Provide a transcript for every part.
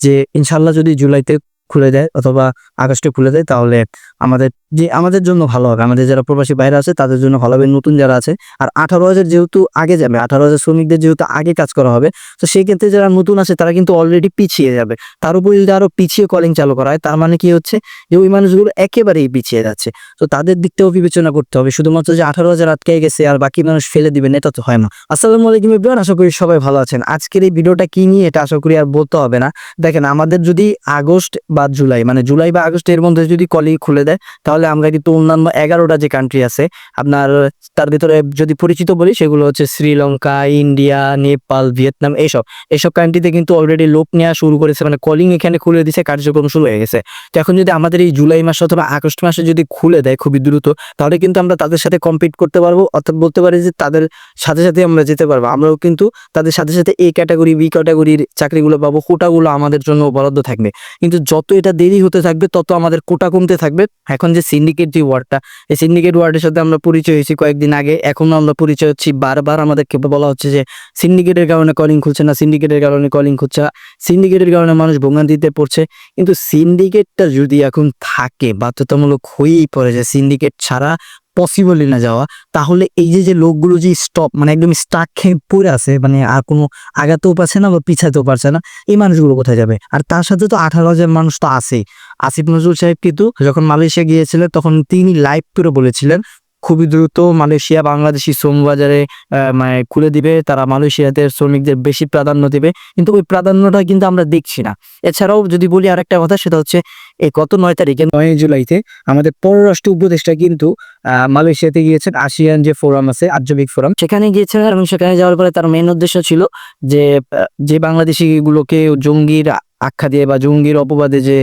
যে ইনশাল্লাহ যদি জুলাইতে খুলে দেয় অথবা আগস্টে খুলে দেয় তাহলে আমাদের জন্য ভালো হবে, আমাদের যারা প্রবাসী বাইরে আছে তাদের জন্য ভালো হবে, নতুন যারা আছে। আর 18,000 যেহেতু আগে যাবে, 18,000 শ্রমিকদের যেহেতু আগে কাজ করা হবে, তো সেই ক্ষেত্রে যারা নতুন আছে তারা কিন্তু অলরেডি পিছিয়ে যাবে। তার উপর যদি আরো পিছিয়ে কলিং চালু করা হয় তার মানে কি হচ্ছে যে ওই মানুষগুলো একেবারেই পিছিয়ে যাচ্ছে। তো তাদের দিকটাও বিবেচনা করতে হবে, শুধুমাত্র যে 18,000 আটকে গেছে আর বাকি মানুষ ফেলে দিবেন এটা তো হয় না। আসসালামু আলাইকুম এভরিওয়ান, আশা করি সবাই ভালো আছেন। আজকের এই ভিডিওটা কি নিয়ে এটা আশা করি আর বলতে হবে না। দেখেন, আমাদের যদি আগস্ট বা জুলাই, মানে জুলাই বা আগস্ট এর মধ্যে যদি কলিং খুলে দেয় তাহলে আমরা কিন্তু অন্যান্য 11টা যে কান্ট্রি আছে আপনার, তার ভিতরে যদি পরিচিত বলি সেগুলো হচ্ছে শ্রীলঙ্কা, ইন্ডিয়া, নেপাল, ভিয়েতনাম, এইসব কান্ট্রিতে কিন্তু অলরেডি লোক নেওয়া শুরু করেছে, মানে কলিং এখানে খুলে দিছে, কার্যক্রম শুরু হয়ে গেছে। তো এখন যদি আমাদের এই জুলাই মাস অথবা আগস্ট মাসে যদি খুলে দেয় খুবই দ্রুত, তাহলে কিন্তু আমরা তাদের সাথে কম্পিট করতে পারবো, অর্থাৎ বলতে পারি যে তাদের সাথে সাথে আমরা যেতে পারবো। আমরাও কিন্তু তাদের সাথে সাথে এ ক্যাটাগরি বি ক্যাটাগরির চাকরিগুলো পাবো, কোটাগুলো আমাদের জন্য বরাদ্দ থাকবে। কিন্তু যত এটা দেরি হতে থাকবে তত আমাদের কোটা কমতে থাকবে। এখন যে সিন্ডিকেট যে ওয়ার্ডটা, এই সিন্ডিকেট ওয়ার্ডের সাথে আমরা পরিচয় হয়েছি কয়েকদিন আগে, এখনো আমরা পরিচয় হচ্ছি। বারবার আমাদেরকে বলা হচ্ছে যে সিন্ডিকেটের কারণে কলিং খুলছে না, সিন্ডিকেটের কারণে কলিং খুলছে না, সিন্ডিকেটের কারণে মানুষ ভোগান্তিতে পড়ছে। কিন্তু সিন্ডিকেটটা যদি এখন থাকে, বাধ্যতামূলক হয়েই পড়ে যে সিন্ডিকেট ছাড়া পসিবলই না যাওয়া, তাহলে এই যে লোকগুলো যে মানে একদম স্টাক খেয়ে পড়ে আছে, মানে আর কোনো আগাতেও পারছে না বা পিছাতেও পারছে না, এই মানুষগুলো কোথায় যাবে? আর তার সাথে তো 18,000 মানুষ তো আছেই। আসিফ নজরুল সাহেব কিন্তু যখন মালয়েশিয়া গিয়েছিলেন তখন তিনি লাইভ করে বলেছিলেন খুবই দ্রুত মালয়েশিয়া বাংলাদেশি শ্রম বাজারে মানে খুলে দিবে, তারা মালয়েশিয়াতে শ্রমিকদের বেশি প্রাধান্য দিবে। কিন্তু ওই প্রাধান্যটা কিন্তু আমরা দেখছি না। এছাড়াও যদি বলি আরেকটা কথা, সেটা হচ্ছে এই গত 9 তারিখে 9 জুলাইতে আমাদের পররাষ্ট্র উপদেষ্টা কিন্তু মালয়েশিয়াতে গিয়েছেন। আসিয়ান যে ফোরাম আছে, আঞ্চলিক ফোরাম, সেখানে গিয়েছিলেন এবং সেখানে যাওয়ার পরে তার মেইন উদ্দেশ্য ছিল যে বাংলাদেশি গুলোকে জঙ্গির আখ্যা দিয়ে বা জঙ্গির অপবাদে যে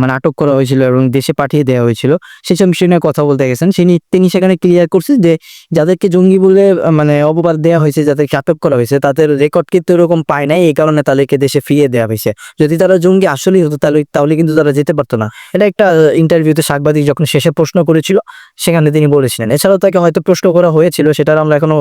মানে আটক করা হয়েছিল এবং দেশে পাঠিয়ে দেওয়া হয়েছিল সেসব বিষয় নিয়ে কথা বলতে গেছেন। তিনি সেখানে ক্লিয়ার করছে যে যাদেরকে জঙ্গি বলে মানে অপবাদ দেওয়া হয়েছে, যাদেরকে আটক করা হয়েছে তাদের রেকর্ড কিন্তু এরকম পায় নাই, এই কারণে তাদেরকে দেশে ফিরিয়ে দেওয়া হয়েছে। যদি তারা জঙ্গি আসলেই হতো তাহলে কিন্তু তারা যেতে পারতো না। এটা একটা ইন্টারভিউতে সাংবাদিক যখন শেষে প্রশ্ন করেছিল সেখানে তিনি বলেছিলেন। এছাড়াও তাকে হয়তো প্রশ্ন করা হয়েছিল, সেটার আমরা এখনো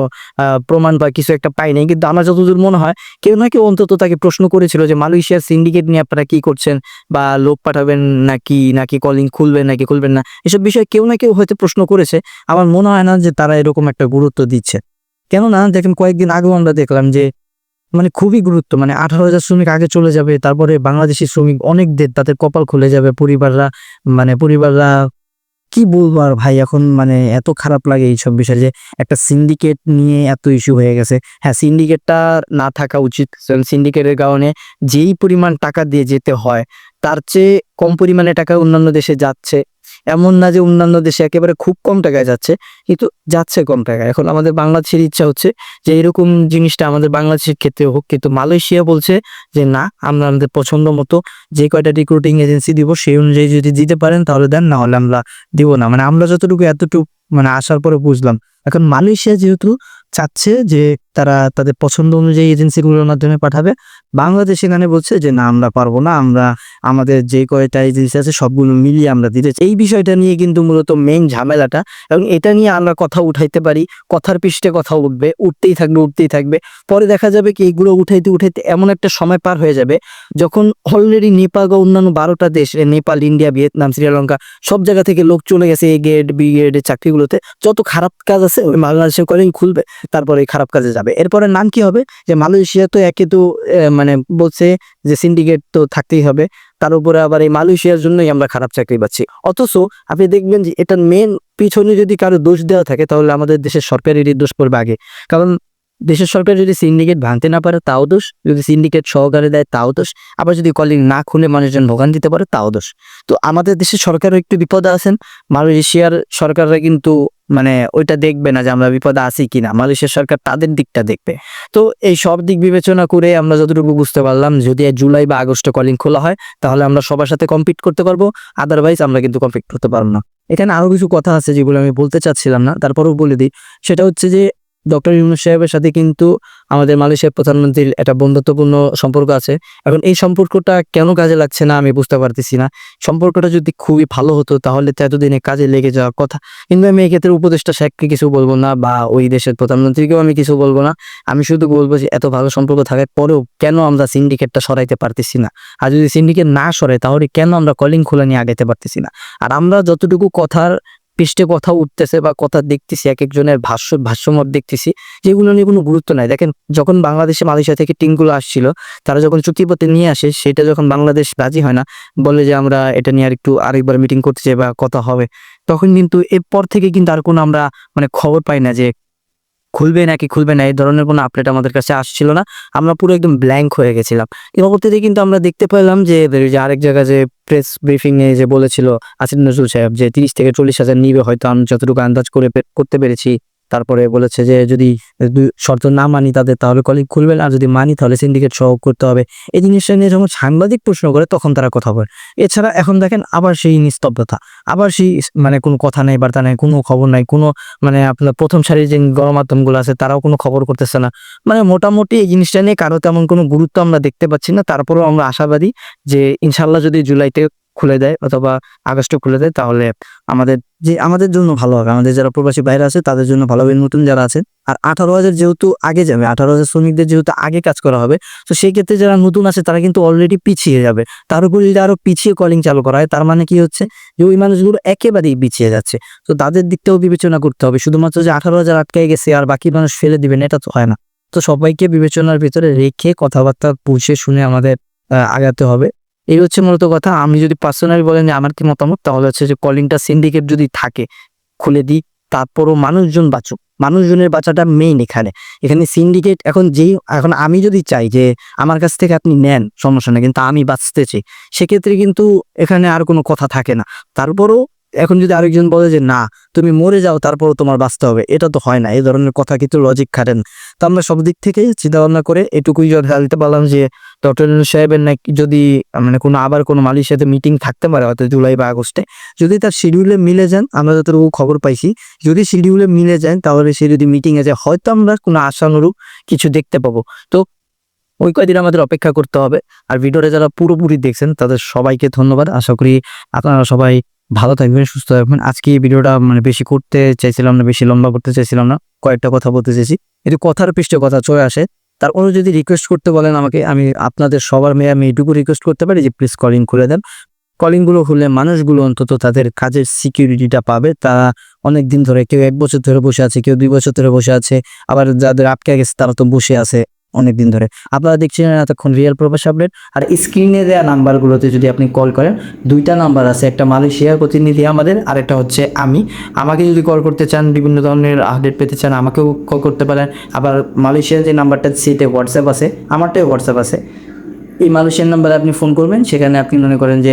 প্রমাণ বা কিছু একটা পাই নাই, কিন্তু আমার যতদূর মনে হয় কেউ না কেউ অন্তত তাকে প্রশ্ন করেছিল যে মালয়েশিয়ার সিন্ডিকেট নিয়ে আপনারা কি করছেন, বা লোক পাঠাবেন নাকি কলিং খুলবেন নাকি খুলবেন না, এসব বিষয়ে কেউ না কেউ হয়তো প্রশ্ন করেছে। আমার মনে হয় না যে তারা এরকম একটা গুরুত্ব দিচ্ছে। কেননা দেখেন, কয়েকদিন আগেও আমরা দেখলাম যে মানে খুবই গুরুত্ব, মানে 18,000 শ্রমিক আগে চলে যাবে, তারপরে বাংলাদেশি শ্রমিক অনেকদের তাদের কপাল খুলে যাবে, পরিবাররা কি বলবো আর ভাই, এখন মানে এত খারাপ লাগে এইসব বিষয় যে একটা সিন্ডিকেট নিয়ে এত ইস্যু হয়ে গেছে। হ্যাঁ, সিন্ডিকেটটা না থাকা উচিত। সিন্ডিকেটের কারণে যেই পরিমাণ টাকা দিয়ে যেতে হয় তার চেয়ে কম পরিমাণে টাকা অন্যান্য দেশে যাচ্ছে। এমন না যে অন্যান্য দেশে একেবারে খুব কম টাকায় যাচ্ছে, কিন্তু যাচ্ছে কম টাকায়। এখন আমাদের বাংলাদেশের ইচ্ছা হচ্ছে যে এরকম জিনিসটা আমাদের বাংলাদেশের ক্ষেত্রে হোক, কিন্তু মালয়েশিয়া বলছে যে না, আমরা আমাদের পছন্দ মতো যে কয়টা রিক্রুটিং এজেন্সি দিব সেই অনুযায়ী যদি দিতে পারেন তাহলে দেন, না হলে আমরা দিব না। মানে আমরা এতটুকু মানে আসার পরে বুঝলাম এখন মালয়েশিয়া যেহেতু চাচ্ছে যে তারা তাদের পছন্দ অনুযায়ী এজেন্সিগুলোর মাধ্যমে পাঠাবে, বাংলাদেশ এখানে বলছে যে না, আমরা পারবো না, আমাদের যে কয়টা এজেন্সি আছে সবগুলো মিলিয়ে আমরা দিতে চাই। এই বিষয়টা নিয়ে কিন্তু মূলত মেইন ঝামেলাটা, এবং এটা নিয়ে আমরা কথা উঠাইতে পারি, কথার পৃষ্ঠে কথা উঠতেই থাকবে। পরে দেখা যাবে কি এইগুলো উঠাইতে এমন একটা সময় পার হয়ে যাবে যখন অলরেডি নেপাল বা অন্যান্য 12টা দেশ, নেপাল, ইন্ডিয়া, ভিয়েতনাম, শ্রীলঙ্কা, সব জায়গা থেকে লোক চলে গেছে এ গ্রেড বি গ্রেডের চাকরিগুলোতে। যত খারাপ কাজ আছে ওই বাংলাদেশের কলিং খুলবে, তারপরে এই খারাপ কাজে যাবে। এরপরে নাম কি হবে যে মালয়েশিয়া তো একে তো মানে বলছে যে সিন্ডিকেট তো থাকতেই হবে, তার উপরে আবার এই মালয়েশিয়ার জন্যই আমরা খারাপ চাকরি পাচ্ছি। অথচ আপনি দেখবেন যে এটার মেন পিছনে যদি কারো দোষ দেওয়া থাকে তাহলে আমাদের দেশের সরকারেরই দোষ পড়বে আগে। কারণ দেশের সরকার যদি সিন্ডিকেট ভাঙতে না পারে তাও দোষ, যদি সিন্ডিকেট সহকারে দেয় তাও দোষ, আবার যদি কলিং না খুলে মানুষজন ভোগান দিতে পারে তাও দোষ। তো আমাদের দেশের সরকারও একটু বিপদে আছেন। মালয়েশিয়ার সরকাররা কিন্তু মানে ওইটা দেখবে না যে আমরা বিপদে আছি কিনা, মালয়েশিয়ার সরকার তাদের দিকটা দেখবে। তো এই সব দিক বিবেচনা করে আমরা যতটুকু বুঝতে পারলাম, যদি জুলাই বা আগস্টে কলিং খোলা হয় তাহলে আমরা সবার সাথে কম্পিট করতে পারবো, আদারওয়াইজ আমরা কিন্তু কম্পিট করতে পারবো না। এখানে আরো কিছু কথা আছে যেগুলো আমি বলতে চাচ্ছিলাম না, তারপরেও বলে দিই। সেটা হচ্ছে যে ডক্টর ইউনূস সাহেবের সাথে কিন্তু আমাদের মালয়েশিয়ার প্রধানমন্ত্রীর একটা বন্ধুত্বপূর্ণ সম্পর্ক আছে। এখন এই সম্পর্কটা কেন কাজে লাগছে না আমি বুঝতে পারতেছি না। সম্পর্কটা যদি খুবই ভালো হতো তাহলে তো এতদিনে কাজে লেগে যাওয়ার কথা। কিন্তু আমি এক্ষেত্রে উপদেষ্টা সাহেবকে কিছু বলব না বা ওই দেশের প্রধানমন্ত্রীকেও আমি কিছু বলব না। আমি শুধু বলব যে এত ভালো সম্পর্ক থাকার পরেও কেন আমরা সিন্ডিকেটটা সরাইতে পারতেছি না? আর যদি সিন্ডিকেট না সরাই তাহলে কেন আমরা কলিং খোলা নিয়ে আগাইতে পারতেছি না? আর আমরা যতটুকু কথার পৃষ্ঠে কথা উঠতেছে বা কথা দেখতেছি, একেকজনের ভাষ্যমত দেখতেছি, যেগুলো নিয়ে কোনো গুরুত্ব নাই। দেখেন, যখন বাংলাদেশে মালয়েশিয়া থেকে টিমগুলো আসছিল, তারা যখন চুক্তিপত্র নিয়ে আসে, সেটা যখন বাংলাদেশ রাজি হয় না, বলে যে আমরা এটা নিয়ে আরেকবার মিটিং করতে চাই বা কথা হবে, তখন কিন্তু এরপর থেকে কিন্তু আর কোনো আমরা খবর পাই না যে খুলবে নাকি খুলবে না। এই ধরনের কোনো আপডেট আমাদের কাছে আসছিল না। আমরা পুরো একদম ব্ল্যাঙ্ক হয়ে গেছিলাম। পরবর্তীতে কিন্তু আমরা দেখতে পেলাম যে আরেক জায়গায় যে প্রেস ব্রিফিং এ যে বলেছিল আসিফ নজরুল সাহেব যে 30 থেকে 40,000 নিবে, হয়তো আমি যতটুকু আন্দাজ করতে পেরেছি। তারপরে বলেছে যে যদি শর্ত না মানি তাদের, তাহলে কলিং খুলবে না, আর যদি মানি তাহলে সিন্ডিকেট সহ করতে হবে। এই জিনিসটা নিয়ে যখন সাংবাদিক প্রশ্ন করে তখন তারা কথা বলে। এছাড়া এখন দেখেন আবার সেই নিস্তব্ধতা, আবার সেই কোনো কথা নাই, বার্তা নাই, কোনো খবর নাই, কোনো আপনার প্রথম সারির যে গণমাধ্যমগুলো আছে তারাও কোনো খবর করতেছে না। মোটামুটি এই জিনিসটা নিয়ে কারো তেমন কোনো গুরুত্ব আমরা দেখতে পাচ্ছি না। তারপরেও আমরা আশাবাদী যে ইনশাল্লাহ যদি জুলাইতে খুলে দেয় অথবা আগস্টে খুলে দেয় তাহলে আমাদের জন্য ভালো হবে। আমাদের যারা প্রবাসী বাইরে আছে তাদের জন্য ভালো হবে, নতুন যারা আছে। আর 18,000 যেহেতু আগে যাবে, 18,000 শ্রমিকদের যেহেতু আগে কাজ করা হবে, তো সেই ক্ষেত্রে যারা নতুন আছে তারা কিন্তু অলরেডি পিছিয়ে যাবে। তার উপর যদি আরো পিছিয়ে কলিং চালু করা হয়, তার মানে কি হচ্ছে যে ওই মানুষগুলো একেবারেই পিছিয়ে যাচ্ছে। তো তাদের দিকটাও বিবেচনা করতে হবে। শুধুমাত্র যে 18,000 আটকায় গেছে আর বাকি মানুষ ফেলে দিবেন, এটা তো হয় না। তো সবাইকে বিবেচনার ভিতরে রেখে কথাবার্তা বুঝে শুনে আমাদের আগাতে হবে। এই হচ্ছে মূলত কথা। আমি যদি পার্সোনালি বলেন যে আমার কি মতামত, তাহলে হচ্ছে যে কলিংটা সিন্ডিকেট যদি থাকে খুলে দিই, তারপরও মানুষজন বাঁচুক। মানুষজনের বাঁচাটা মেইন এখানে সিন্ডিকেট এখন আমি যদি চাই যে আমার কাছ থেকে আপনি নেন, সমস্যা নেই, কিন্তু আমি বাঁচতে চাই, সেক্ষেত্রে কিন্তু এখানে আর কোনো কথা থাকে না। তারপরও এখন যদি আরেকজন বলে যে না তুমি মরে যাও তারপরও তোমার বাঁচতে হবে, এটা তো হয় না। এই ধরনের কথা কিন্তু লজিক খাটে না। তো আমরা সব দিক থেকে চিন্তা ভাবনা করে এটুকুই জানতে পারলাম যে ডক্টর ইউনূস সাহেবের নাকি যদি আবার কোনো মালয়েশিয়াতে মিটিং থাকতে পারে, হয়তো জুলাই বা আগস্টে, যদি তার শিডিউলে মিলে যান, আমরা যতটুকু খবর পাইছি, যদি শিডিউলে মিলে যান তাহলে সে যদি মিটিংয়ে যায় হয়তো আমরা কোনো আশানুরূপ কিছু দেখতে পাবো। তো ওই কয়দিন আমাদের অপেক্ষা করতে হবে। আর ভিডিওটা যারা পুরোপুরি দেখছেন তাদের সবাইকে ধন্যবাদ। আশা করি আপনারা সবাই ভালো থাকবেন, সুস্থ থাকবেন। আজকে এই ভিডিওটা বেশি করতে চাইছিলাম না, বেশি লম্বা করতে চাইছিলাম না, কয়েকটা কথা বলতে চাইছি। কিন্তু কথার পৃষ্ঠে কথা চলে আসে। তারপরে যদি রিকোয়েস্ট করতে বলেন আমাকে, আমি আপনাদের সবার মেয়ে আমি এটুকু রিকোয়েস্ট করতে পারি যে প্লিজ কলিং খুলে দেন। কলিংগুলো খুললে মানুষগুলো অন্তত তাদের কাজের সিকিউরিটিটা পাবে। তারা অনেক দিন ধরে, কেউ 1 বছর ধরে বসে আছে, কেউ 2 বছর ধরে বসে আছে, আবার যাদের আটকে গেছে তারা তো বসে আছে অনেকদিন ধরে। আপনারা দেখছেন এতক্ষণ রিয়েল প্রবাসী আপডেট। আর স্ক্রিনে দেওয়া নাম্বারগুলোতে যদি আপনি কল করেন, 2টা নাম্বার আছে, একটা মালয়েশিয়ার প্রতিনিধি আমাদের, আর একটা হচ্ছে আমাকে যদি কল করতে চান, বিভিন্ন ধরনের আপডেট পেতে চান, আমাকেও কল করতে পারেন। আবার মালয়েশিয়ার যে নাম্বারটা সেটা হোয়াটসঅ্যাপ আছে, আমারটাই হোয়াটসঅ্যাপ আছে। এই মালয়েশিয়ার নাম্বারে আপনি ফোন করবেন, সেখানে আপনি মনে করেন যে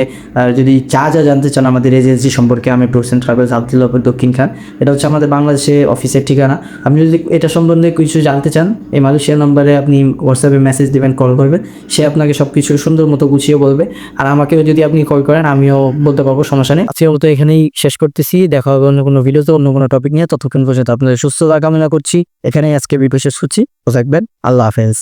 যদি যা জানতে চান আমাদের এজেন্সি সম্পর্কে, আমি ট্যুরস অ্যান্ড ট্রাভেলস আব্দুল্লাহ দক্ষিণ খান, এটা হচ্ছে আমাদের বাংলাদেশে অফিসের ঠিকানা। আপনি যদি এটা সম্বন্ধে কিছু জানতে চান, এই মালয়েশিয়ার নাম্বারে আপনি হোয়াটসঅ্যাপে মেসেজ দেবেন, কল করবেন, সে আপনাকে সব কিছু সুন্দর মতো গুছিয়ে বলবে। আর আমাকেও যদি আপনি কল করেন আমিও বলতে পারবো, সমস্যা নেই। আজকের মতো এখানেই শেষ করতেছি। দেখা হবে অন্য কোনো ভিডিওতে, অন্য কোনো টপিক নিয়ে। ততক্ষণ পর্যন্ত আপনাদের সুস্থতা কামনা করছি। এখানেই আজকে ভিডিও শেষ করছি। থাকবেন। আল্লাহ হাফেজ।